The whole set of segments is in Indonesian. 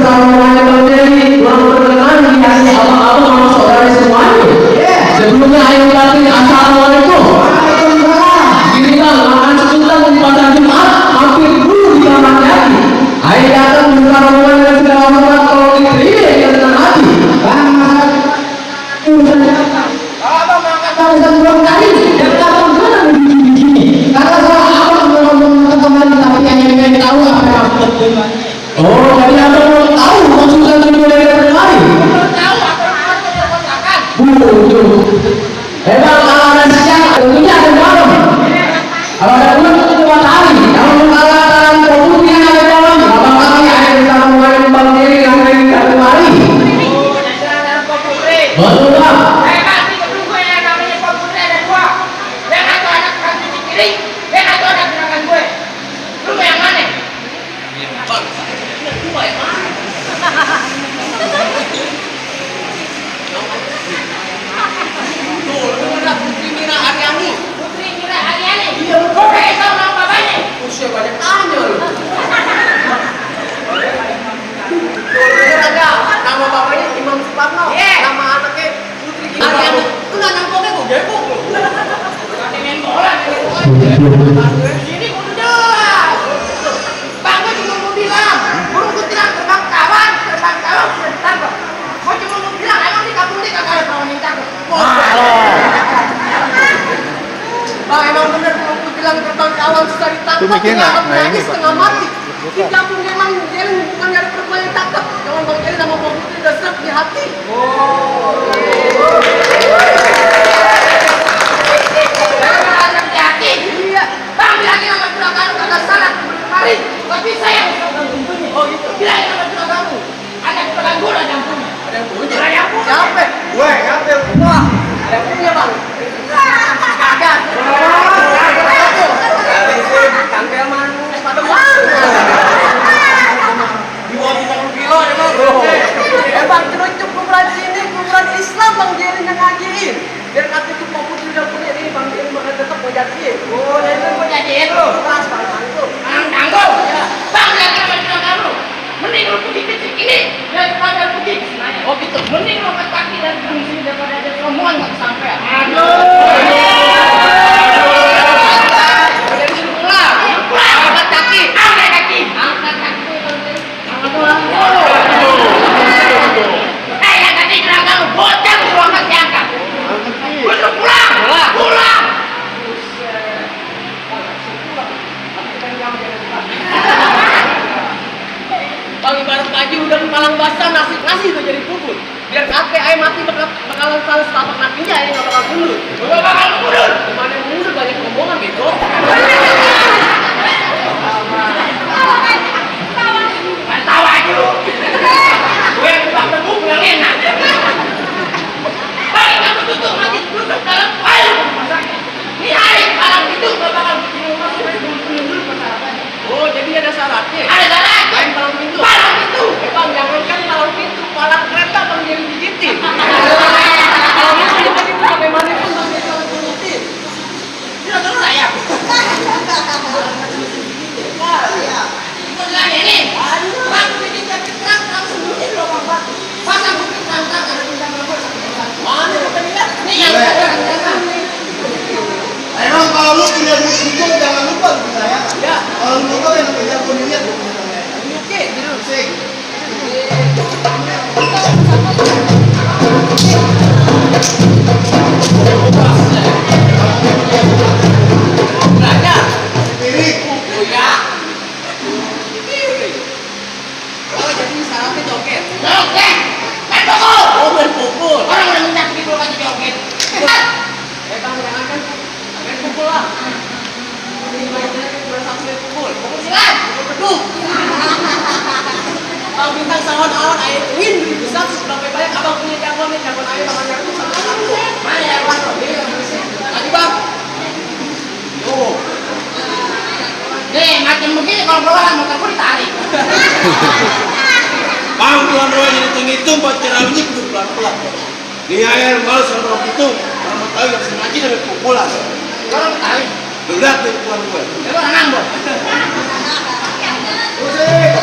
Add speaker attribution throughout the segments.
Speaker 1: pertarungannya Bang Jerry, kurang berkenan dikasih abang-abang sama saudara semuanya. Sebelumnya ayo batin assalamualaikum. Gini Bang, makan sebentar di pasar Jumat, mampir dulu di kamar lagi. Ayo datang pertarungan dengan segala hormat, kalau diterima ya dengan hati. Bang, abang makan bangsa dua kali, dan abang mana begini-begini. Karena salah abang ngomong kemarin, tapi yang tahu apa yang aku terjadi. Oh, jadi abang belum tahu maksudnya itu dari lain. Belum tahu apa yang aku katakan. Belum. Bang, kalau ada siang, tentunya ada malam. Kalau ada bulan itu cuma hari. Kalau mengalahkan komputernya ada malam, abang kami ada di dalam mengalami Bang Jerry yang ada di dalam hari. Oh, ada komputer. Betul Bang. Kasih kedua gue yang namanya komputer ada dua. Yang satu anak kaki di kiri, yang satu anak gerakan gue. Lu yang mana? Bang, dua yang mana? Tuh, lu ada Putri Mira Aryani. Putri Mira Aryani? Iya, betul. Tahu nama bapaknya? Usia banyak tanya lu. Tuh, ada nama bapaknya Imam Suparno. Nama anaknya Putri Aryani. Lu nggak nangkoknya gue gepok lu. Bukan main bola, sini udah jelas. Bang, gue cuma mau bilang, burung kutilang terbang kawan sebentar kok. Gue cuma mau bilang, emang di kampung ini kagak ada kawan yang cakep. Bang, emang bener burung kutilang terbang kawan susah ditangkap. Nyanyi setengah mati. Di kampung emang dia bukan ada perempuan yang cakep. Jangan Bang Jerry sama Bang Putri udah serap di hati. Iya, Bang bilangin sama juragan kagak salah kemarin. Tapi saya oh gitu. Bilangin sama juragan ada juragan gue ada yang punya. Ada yang punya? Ada yang punya. Siapa? Gue ngambil. Wah, ada yang punya Bang. Kagak. Tampil mana? Pada mana? Di bawah 30 kilo ya Bang. Bang, cerucuk kuburan sini, kuburan Islam Bang Jerry yang ngajiin. Biar kata itu Pak Putri udah punya ini Bang Jerry bakal tetap mau jadiin. Oh, jadi mau jadiin lu. Pas, Bang Tangguh. Tangguh? Ya. Bang, lihat sama juragan lu. Mending lu pergi ke sini daripada pergi ke sini. Oh gitu. Mending lu ke kaki dan ke sini daripada ada rombongan nggak sampai. Aduh. Jadi suruh pulang. Angkat kaki. Angkat kaki. Angkat kaki. Yang tadi juragan lu bocah lu angkat diangkat. Suruh pulang. Pulang. Bang, ibarat kaji udah kemalang basah, nasi udah jadi bubur. Biar kakek ayam mati bakalan salah setapak nakinya, ayam gak bakal mundur. Gak bakal mundur. Gimana yang mundur banyak rombongan gitu. Tawa aja lu. Gue yang buka tembuk yang enak. Bang, kamu tutup mati duduk dalam air. Ini hari malam itu gak bakal bikin rumah dulu persyaratannya. Oh, jadi ada syaratnya? Ada syaratnya. Main palang pintu. Palang pintu. Bang, jangan kan palang pintu, palang kereta Bang Jerry digitin. Kalau mau digitin sampai mana pun Bang Jerry kalau digitin. Dia tahu saya. Ikut lagi nih. Bang, bikin jaket terang sembunyi loh Bang. Pasang bukit terang ada bintang nomor. Mana bukan lihat? Nih yang terang.
Speaker 2: Emang kalau lu punya duit sedikit jangan lupa lu saya.
Speaker 1: Ya.
Speaker 2: Kalau lu tahu yang kerja pun lihat lu punya saya.
Speaker 1: Oke, dulu
Speaker 2: Sing.
Speaker 1: belajar.
Speaker 2: Piring.
Speaker 1: Oh ya. Oh jadi syaratnya joget. Joget. Main pukul. Oh main pukul. Orang udah minta pukul kan joget. Bang jangan kan main pukul lah. Ini mainnya cuma satu main pukul. Pukul silat. Pukul beduk. Bang bintang sahon-sahon air win besar sampai banyak abang punya jagoan nih jagoan air bakal nyatu satu. Mana yang mana? Lagi Bang. Yo. Nih makin begini kalau keluar motor gue ditarik.
Speaker 2: Bang tuan roy yang hitung-hitung buat ceramnya kudu pelan-pelan. Di air malu sama itu, kamu tahu yang sengaja dari pukulan.
Speaker 1: Kalau tarik.
Speaker 2: Lihat tuh tuan gue.
Speaker 1: Itu anak Bang.
Speaker 2: Musik.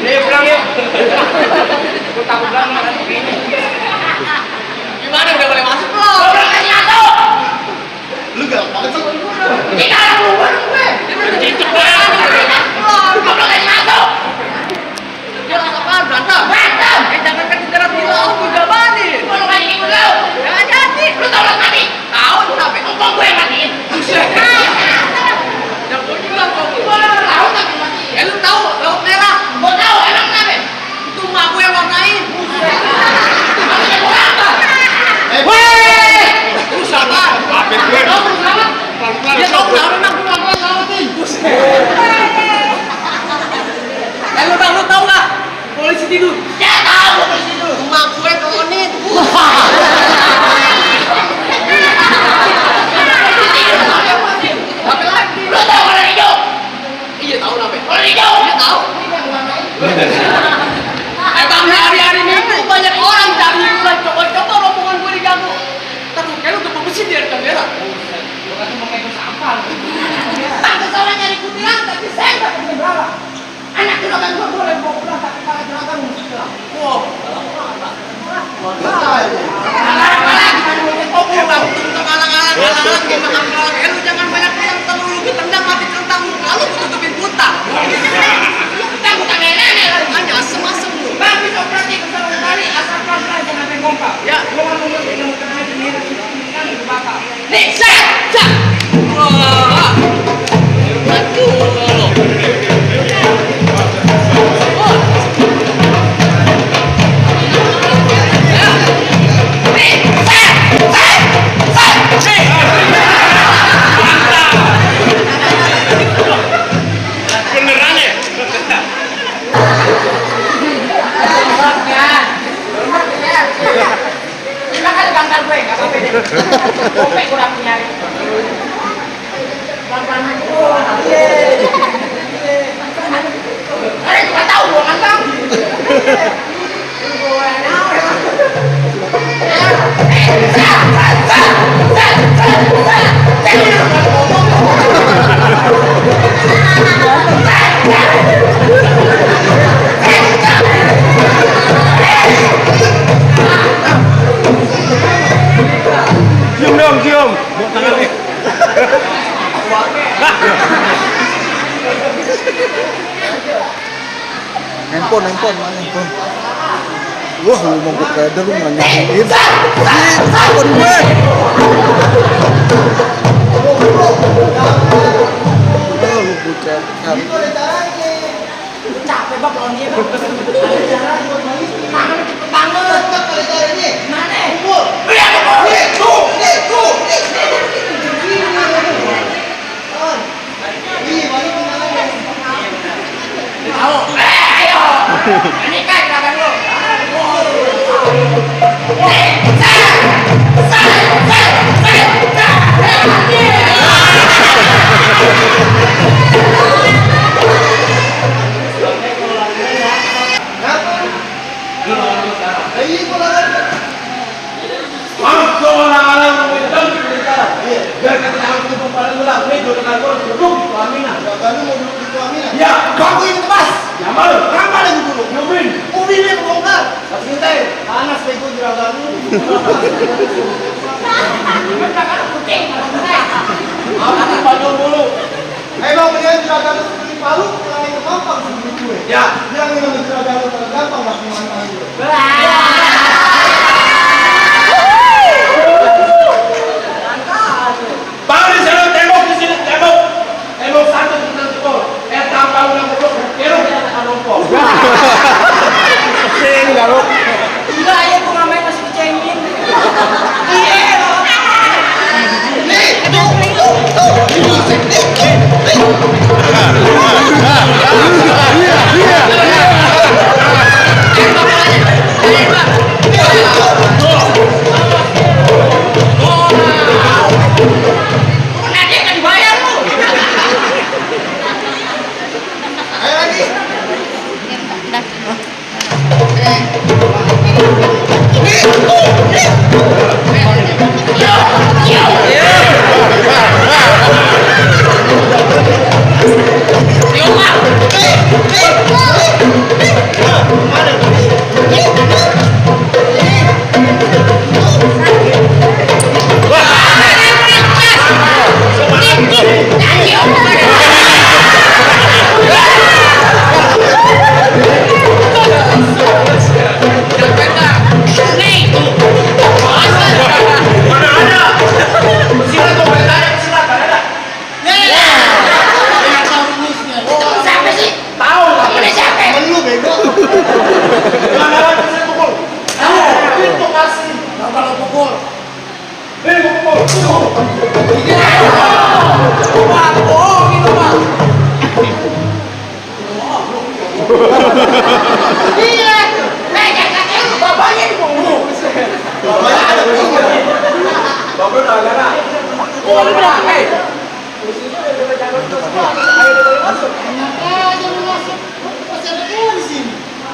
Speaker 2: Nih pulang yuk. Aku takut banget makan begini.
Speaker 3: Gimana udah boleh masuk belum?
Speaker 2: Goblok masuk. Lu gampang sih.
Speaker 3: Kita orang luar gue. Dia udah cicik banget. Goblok aja masuk. Dia apaan berantem? Berantem. Jangan kan kita bilang aku jabani. Kalau kayak gitu lu. Jangan jadi. Lu tahu lah mati. Tahu kenapa? Ngomong gue yang matiin. Yang gue bilang kok. Tahu tapi mati. Ya lu tahu laut merah. Gue tahu emang kenapa? Itu emak gue yang warnain. Lu siapa?
Speaker 2: Maafin gue.
Speaker 3: Pelan-pelan. Dia tahu kenapa emang gue pelan-pelan ngelawatin. Lu tahu nggak? Polisi tidur. Ya tahu polisi tidur. Emak gue teleponin. Apa lagi? Lu tahu warna hijau? Iya tahu apa? Warna hijau. Iya tahu. Emang hari-hari ini banyak orang cari hiburan, coba-coba rombongan gue diganggu. Tapi kayak lu tuh pembersih di kamera. Lu kan mau kayak sampah. Tante salah nyari kutiran tapi saya nggak bisa berapa. Anak juragan gue boleh bawa pulang tapi para juragan mesti pulang. Wow. Lu jangan banyak bilang terlalu lu tendang mati tentang muka lu tutupin buta. Kita bukan nenek lagi hanya asem-asem lu. Tapi berarti kesalahan kali asal pelan-pelan jangan sampai ngompak. Ya, lu kan ngomong dengan kena sendiri kan itu bakal. Nih, set. Wah. Aduh, lo.
Speaker 2: Beneran ya?
Speaker 3: Silakan gambar gue, nggak apa-apa deh. Kopek kurang nyari. Pelan-pelan aja. Nggak tahu gua kan bang.
Speaker 2: Cium dong, cium. Bawa tangan nih.
Speaker 4: Handphone mana handphone? Wah, lu mau gue keder lu nggak nyariin. Handphone gue. Oh, lu bucet.
Speaker 3: Capek bang lawan dia bang. Ada jalan. Tangan cepet banget. Mana? Lihat tuh. Tahu. Ayo. Ini kan belakang lu.
Speaker 2: Biar kita harus duduk pada gelang, ini duduk pada gelang, duduk di pelaminan.
Speaker 4: Bapak lu mau duduk di pelaminan?
Speaker 2: Ya,
Speaker 4: Bangku ini tebas.
Speaker 2: ya malu.
Speaker 4: Kenapa lagi duduk?
Speaker 2: Nyumin.
Speaker 4: Ubinnya kebongkar.
Speaker 2: Tapi kita panas bego juragan lu. Aku baju dulu.
Speaker 4: Emang mendingan juragan lu seperti Palu, pulang itu gampang sebelum gue.
Speaker 2: Ya,
Speaker 4: Bilang ini sama juragan lu kalau gampang lah kemana gue.
Speaker 2: Bang di sana tembok di sini tembok. Tembok satu kita tukul. Tampang udah nguruk, keruk ya tak numpuk.
Speaker 4: Sing garuk.
Speaker 3: Enggak ya, gua nggak main masih dicengin. Iya.
Speaker 4: Nih, tuh. Ini sing nih.
Speaker 3: Nanti akan dibayar lu.
Speaker 4: Ayo lagi.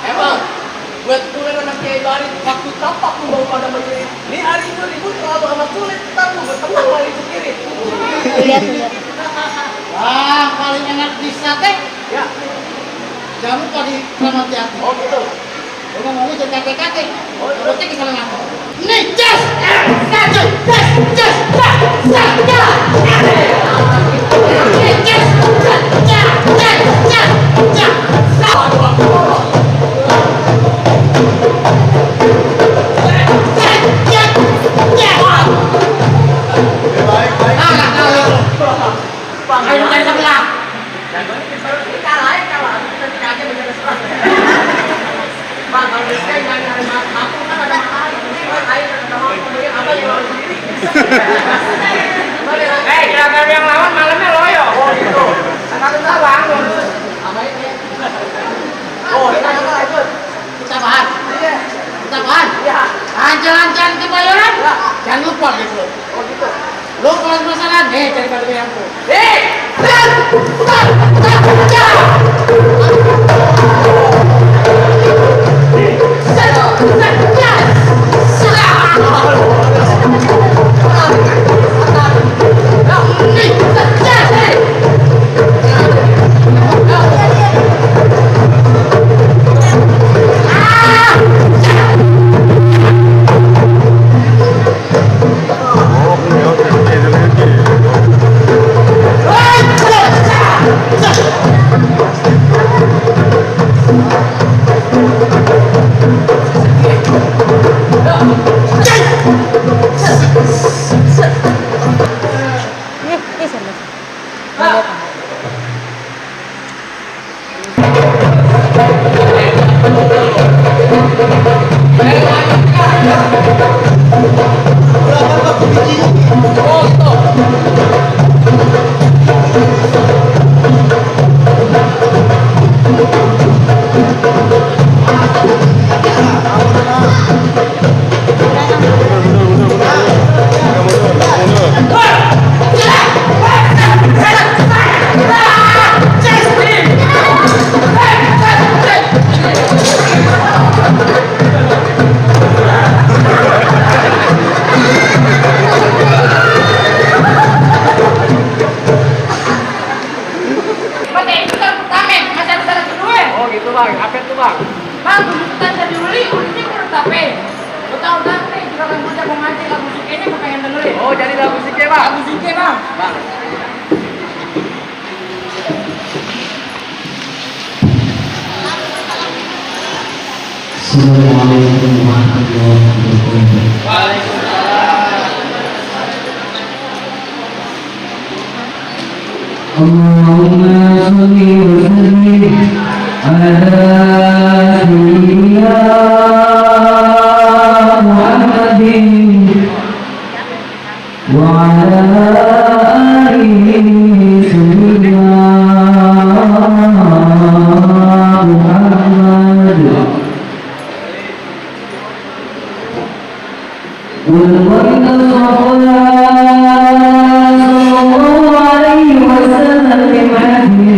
Speaker 3: Emang buat kulit anak kiai barit waktu tapak lu bawa pada begini. Ini hari itu ribut kalau sama kulit ntar lu bertengah hari itu kiri.
Speaker 5: Lihat, lihat.
Speaker 1: Wah, paling enak di sate.
Speaker 3: Ya.
Speaker 1: Jangan lupa di Kramat Jati.
Speaker 3: Oh gitu.
Speaker 1: Lu ngomongnya jangan kate-kate.
Speaker 3: Oh, iya.
Speaker 1: Roti kita ngapa? Nih, jas! Satu, jas, jas, jas, jas, jas! Nih, jas, jas, jas, jas, jas, jas! Ayo cari sebelah.
Speaker 3: Kalah. Kita tidak aja menjaga serang. Bang, kalau saya nyari aku kan ada air. Air ada mau kemudian apa yang harus sendiri. Kira-kira yang lawan malamnya loyo. Oh gitu. Sangat bangun. Apa ini? Oh, kita lanjut.
Speaker 1: Kita bahan.
Speaker 3: Iya.
Speaker 1: Kita bahan.
Speaker 3: Iya.
Speaker 1: Jalan-jalan ke Bayoran. Jangan lupa gitu.
Speaker 3: Oh gitu.
Speaker 1: Lo kalau masalah nih cari batu bayangku.
Speaker 3: Oh, jadi lagu musiknya, Bang.
Speaker 1: Lagu musiknya, Bang.
Speaker 3: Bang.
Speaker 1: Assalamualaikum warahmatullahi wabarakatuh.
Speaker 3: Waalaikumsalam.
Speaker 1: Allahumma sholli wa sallim ala sayyidina Muhammadin wa ala alihi sayyidina Muhammad والوالد الصلاة صلى الله عليه وسلم بمحمد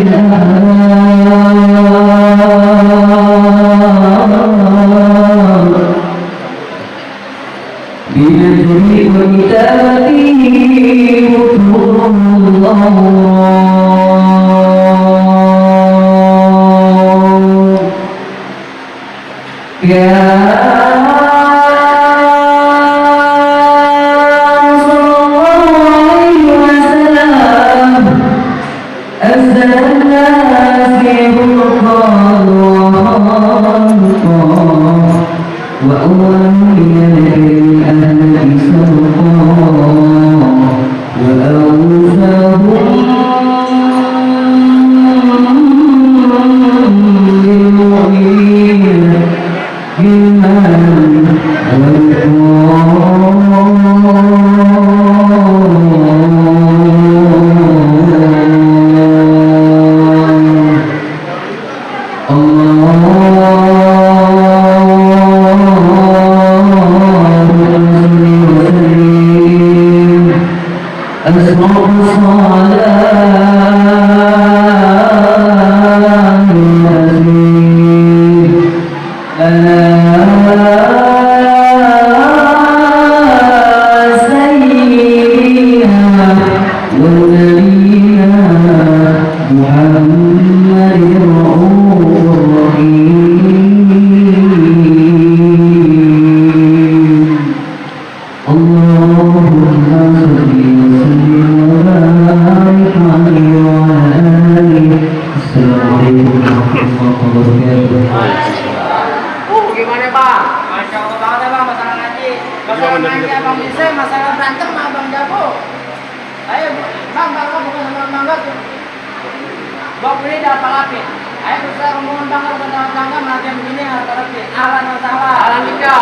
Speaker 3: Gimana bang? Masya Allah banget ya bang, masalah ngaji. Masalah ngaji abang bisa, masalah berantem sama abang jago. Ayo bang, bangga bukan sama bangga tuh. Bang ini dah palapin. Ayo berusaha rombongan bangga bukan sama bangga, melatihan begini harus palapin. Ahlan wa sahlan. Ahlan juga.